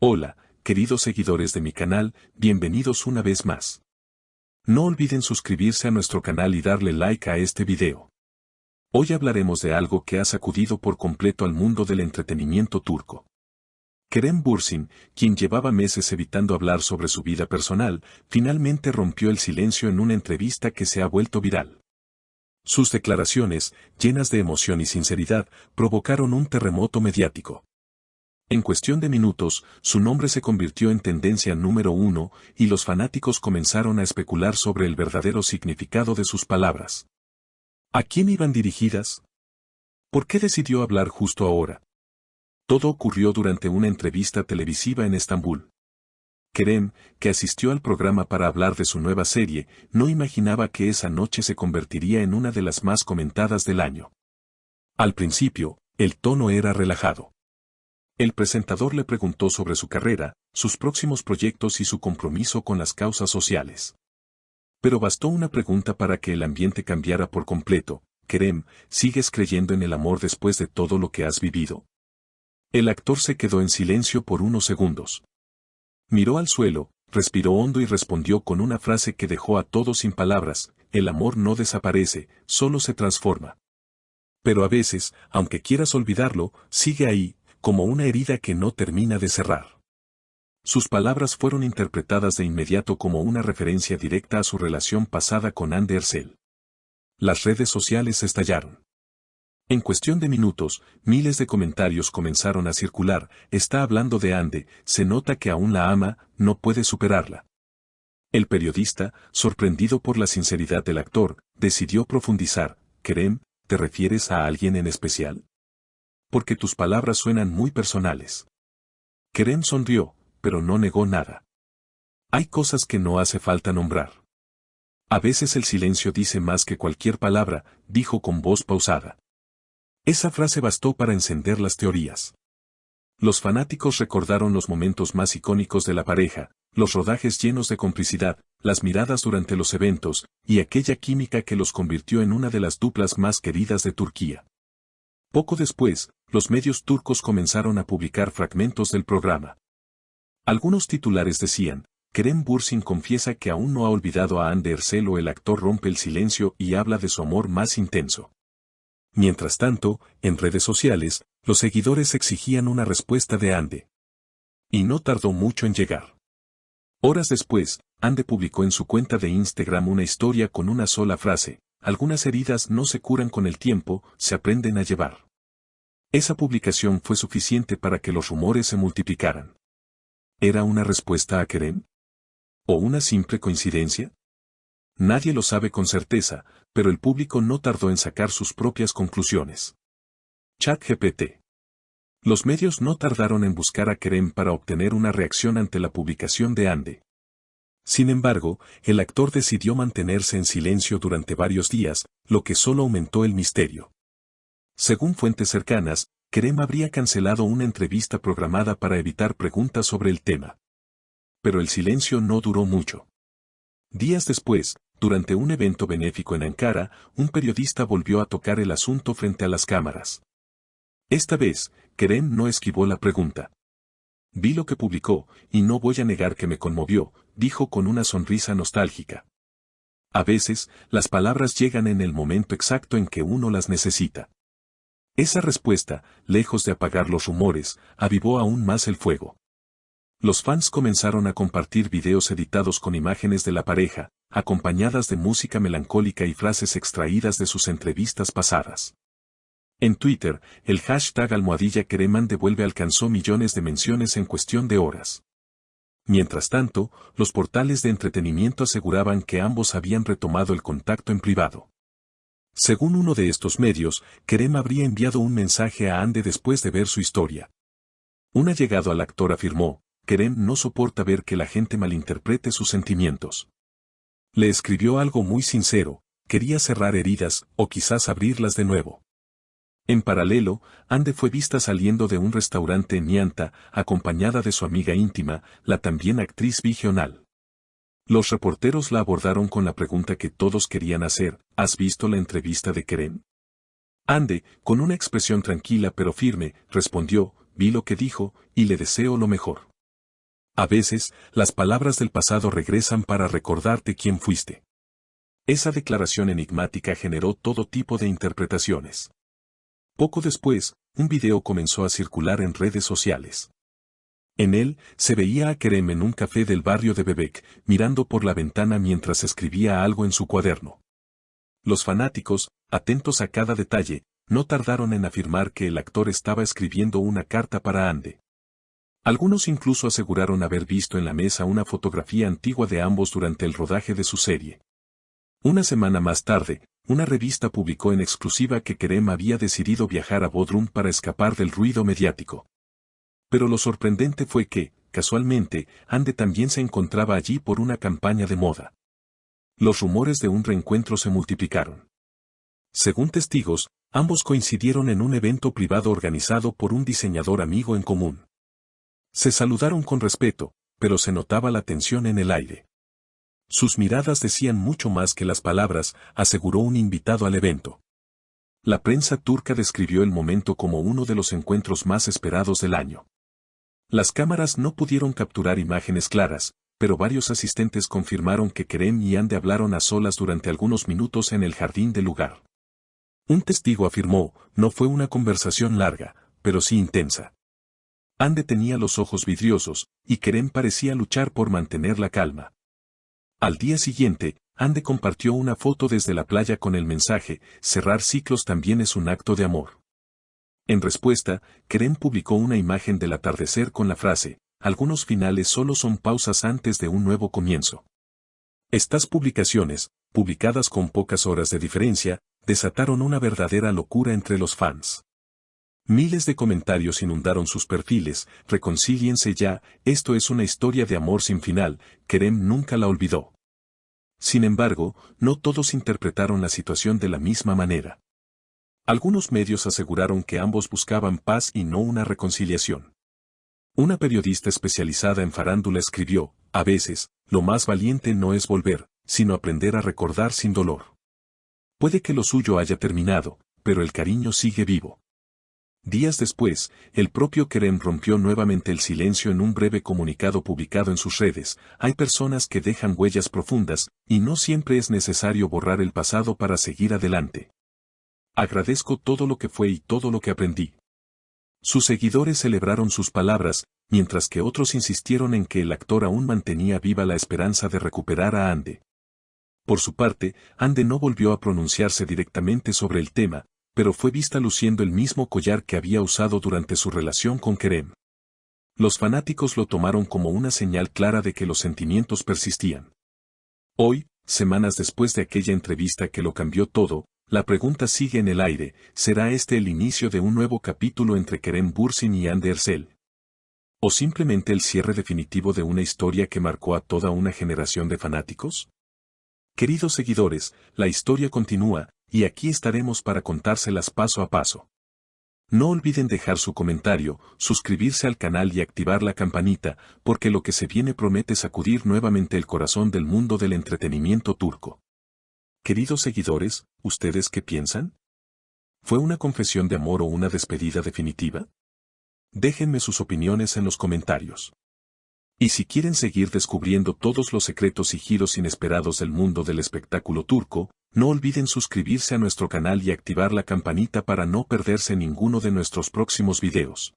Hola, queridos seguidores de mi canal, bienvenidos una vez más. No olviden suscribirse a nuestro canal y darle like a este video. Hoy hablaremos de algo que ha sacudido por completo al mundo del entretenimiento turco. Kerem Bürsin, quien llevaba meses evitando hablar sobre su vida personal, finalmente rompió el silencio en una entrevista que se ha vuelto viral. Sus declaraciones, llenas de emoción y sinceridad, provocaron un terremoto mediático. En cuestión de minutos, su nombre se convirtió en tendencia número 1 y los fanáticos comenzaron a especular sobre el verdadero significado de sus palabras. ¿A quién iban dirigidas? ¿Por qué decidió hablar justo ahora? Todo ocurrió durante una entrevista televisiva en Estambul. Kerem, que asistió al programa para hablar de su nueva serie, no imaginaba que esa noche se convertiría en una de las más comentadas del año. Al principio, el tono era relajado. El presentador le preguntó sobre su carrera, sus próximos proyectos y su compromiso con las causas sociales. Pero bastó una pregunta para que el ambiente cambiara por completo. Kerem, ¿sigues creyendo en el amor después de todo lo que has vivido? El actor se quedó en silencio por unos segundos. Miró al suelo, respiró hondo y respondió con una frase que dejó a todos sin palabras: el amor no desaparece, solo se transforma. Pero a veces, aunque quieras olvidarlo, sigue ahí, como una herida que no termina de cerrar. Sus palabras fueron interpretadas de inmediato como una referencia directa a su relación pasada con Hande Erçel. Las redes sociales estallaron. En cuestión de minutos, miles de comentarios comenzaron a circular: está hablando de Hande, se nota que aún la ama, no puede superarla. El periodista, sorprendido por la sinceridad del actor, decidió profundizar: Kerem, ¿te refieres a alguien en especial? Porque tus palabras suenan muy personales. Kerem sonrió, pero no negó nada. Hay cosas que no hace falta nombrar. A veces el silencio dice más que cualquier palabra, dijo con voz pausada. Esa frase bastó para encender las teorías. Los fanáticos recordaron los momentos más icónicos de la pareja, los rodajes llenos de complicidad, las miradas durante los eventos, y aquella química que los convirtió en una de las duplas más queridas de Turquía. Poco después, los medios turcos comenzaron a publicar fragmentos del programa. Algunos titulares decían: Kerem Bürsin confiesa que aún no ha olvidado a Hande Erçel, o el actor rompe el silencio y habla de su amor más intenso. Mientras tanto, en redes sociales, los seguidores exigían una respuesta de Hande. Y no tardó mucho en llegar. Horas después, Hande publicó en su cuenta de Instagram una historia con una sola frase: algunas heridas no se curan con el tiempo, se aprenden a llevar. Esa publicación fue suficiente para que los rumores se multiplicaran. ¿Era una respuesta a Kerem? ¿O una simple coincidencia? Nadie lo sabe con certeza, pero el público no tardó en sacar sus propias conclusiones. ChatGPT. Los medios no tardaron en buscar a Kerem para obtener una reacción ante la publicación de Hande. Sin embargo, el actor decidió mantenerse en silencio durante varios días, lo que solo aumentó el misterio. Según fuentes cercanas, Kerem habría cancelado una entrevista programada para evitar preguntas sobre el tema. Pero el silencio no duró mucho. Días después, durante un evento benéfico en Ankara, un periodista volvió a tocar el asunto frente a las cámaras. Esta vez, Kerem no esquivó la pregunta. Vi lo que publicó, y no voy a negar que me conmovió, dijo con una sonrisa nostálgica. A veces, las palabras llegan en el momento exacto en que uno las necesita. Esa respuesta, lejos de apagar los rumores, avivó aún más el fuego. Los fans comenzaron a compartir videos editados con imágenes de la pareja, acompañadas de música melancólica y frases extraídas de sus entrevistas pasadas. En Twitter, el hashtag #KeremHande alcanzó millones de menciones en cuestión de horas. Mientras tanto, los portales de entretenimiento aseguraban que ambos habían retomado el contacto en privado. Según uno de estos medios, Kerem habría enviado un mensaje a Hande después de ver su historia. Un allegado al actor afirmó: Kerem no soporta ver que la gente malinterprete sus sentimientos. Le escribió algo muy sincero: quería cerrar heridas, o quizás abrirlas de nuevo. En paralelo, Hande fue vista saliendo de un restaurante en Nianta, acompañada de su amiga íntima, la también actriz Bi Gyönal. Los reporteros la abordaron con la pregunta que todos querían hacer: ¿has visto la entrevista de Kerem? Hande, con una expresión tranquila pero firme, respondió: vi lo que dijo, y le deseo lo mejor. A veces, las palabras del pasado regresan para recordarte quién fuiste. Esa declaración enigmática generó todo tipo de interpretaciones. Poco después, un video comenzó a circular en redes sociales. En él, se veía a Kerem en un café del barrio de Bebek, mirando por la ventana mientras escribía algo en su cuaderno. Los fanáticos, atentos a cada detalle, no tardaron en afirmar que el actor estaba escribiendo una carta para Hande. Algunos incluso aseguraron haber visto en la mesa una fotografía antigua de ambos durante el rodaje de su serie. Una semana más tarde, una revista publicó en exclusiva que Kerem había decidido viajar a Bodrum para escapar del ruido mediático. Pero lo sorprendente fue que, casualmente, Hande también se encontraba allí por una campaña de moda. Los rumores de un reencuentro se multiplicaron. Según testigos, ambos coincidieron en un evento privado organizado por un diseñador amigo en común. Se saludaron con respeto, pero se notaba la tensión en el aire. Sus miradas decían mucho más que las palabras, aseguró un invitado al evento. La prensa turca describió el momento como uno de los encuentros más esperados del año. Las cámaras no pudieron capturar imágenes claras, pero varios asistentes confirmaron que Kerem y Hande hablaron a solas durante algunos minutos en el jardín del lugar. Un testigo afirmó, no fue una conversación larga, pero sí intensa. Hande tenía los ojos vidriosos, y Kerem parecía luchar por mantener la calma. Al día siguiente, Hande compartió una foto desde la playa con el mensaje, cerrar ciclos también es un acto de amor. En respuesta, Kerem publicó una imagen del atardecer con la frase, algunos finales solo son pausas antes de un nuevo comienzo. Estas publicaciones, publicadas con pocas horas de diferencia, desataron una verdadera locura entre los fans. Miles de comentarios inundaron sus perfiles, reconcíliense ya, esto es una historia de amor sin final, Kerem nunca la olvidó. Sin embargo, no todos interpretaron la situación de la misma manera. Algunos medios aseguraron que ambos buscaban paz y no una reconciliación. Una periodista especializada en farándula escribió, a veces, lo más valiente no es volver, sino aprender a recordar sin dolor. Puede que lo suyo haya terminado, pero el cariño sigue vivo. Días después, el propio Kerem rompió nuevamente el silencio en un breve comunicado publicado en sus redes. Hay personas que dejan huellas profundas, y no siempre es necesario borrar el pasado para seguir adelante. Agradezco todo lo que fue y todo lo que aprendí. Sus seguidores celebraron sus palabras, mientras que otros insistieron en que el actor aún mantenía viva la esperanza de recuperar a Hande. Por su parte, Hande no volvió a pronunciarse directamente sobre el tema, pero fue vista luciendo el mismo collar que había usado durante su relación con Kerem. Los fanáticos lo tomaron como una señal clara de que los sentimientos persistían. Hoy, semanas después de aquella entrevista que lo cambió todo, la pregunta sigue en el aire, ¿será este el inicio de un nuevo capítulo entre Kerem Bürsin y Hande Erçel? ¿O simplemente el cierre definitivo de una historia que marcó a toda una generación de fanáticos? Queridos seguidores, la historia continúa, y aquí estaremos para contárselas paso a paso. No olviden dejar su comentario, suscribirse al canal y activar la campanita, porque lo que se viene promete sacudir nuevamente el corazón del mundo del entretenimiento turco. Queridos seguidores, ¿ustedes qué piensan? ¿Fue una confesión de amor o una despedida definitiva? Déjenme sus opiniones en los comentarios. Y si quieren seguir descubriendo todos los secretos y giros inesperados del mundo del espectáculo turco, no olviden suscribirse a nuestro canal y activar la campanita para no perderse ninguno de nuestros próximos videos.